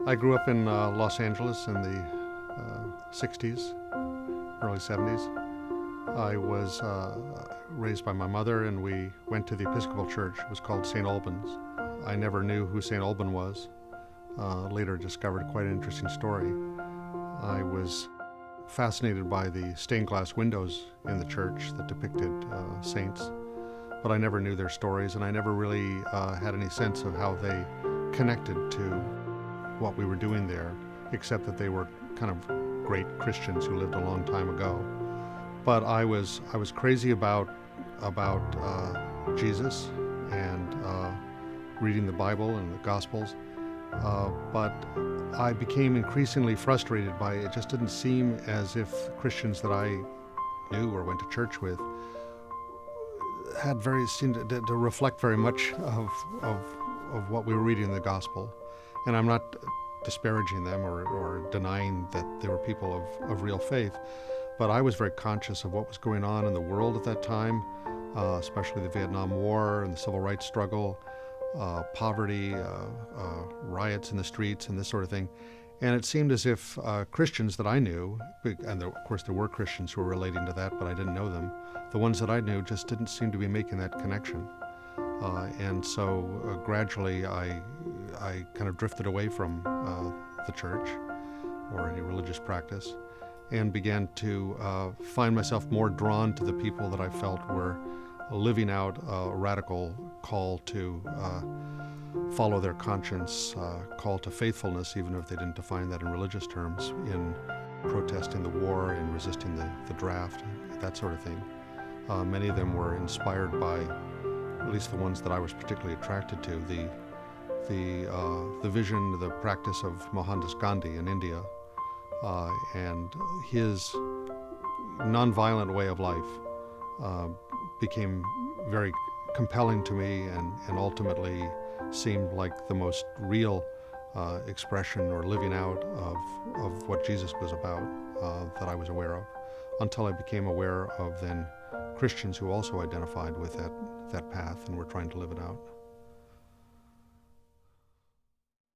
I grew up in Los Angeles in the 60s, early 70s. I was raised by my mother, and we went to the Episcopal Church. It was called St. Alban's. I never knew who St. Alban was. Later discovered quite an interesting story. I was fascinated by the stained glass windows in the church that depicted saints, but I never knew their stories, and I never really had any sense of how they connected to what we were doing there, except that they were kind of great Christians who lived a long time ago. But I was crazy about Jesus and reading the Bible and the Gospels, but I became increasingly frustrated by it. It just didn't seem as if Christians that I knew or went to church with seemed to reflect very much of what we were reading in the Gospel. And I'm not disparaging them or denying that they were people of real faith, but I was very conscious of what was going on in the world at that time, especially the Vietnam War and the civil rights struggle, poverty, riots in the streets and this sort of thing. And it seemed as if Christians that I knew, and of course there were Christians who were relating to that, but I didn't know them, the ones that I knew just didn't seem to be making that connection. And so gradually I kind of drifted away from the church or any religious practice, and began to find myself more drawn to the people that I felt were living out a radical call to follow their conscience, call to faithfulness, even if they didn't define that in religious terms, in protesting the war, in resisting the draft, that sort of thing. Many of them were inspired by, at least the ones that I was particularly attracted to, the vision, the practice of Mohandas Gandhi in India, and his nonviolent way of life became very compelling to me, and ultimately seemed like the most real expression or living out of what Jesus was about that I was aware of, until I became aware of then Christians who also identified with that path and were trying to live it out.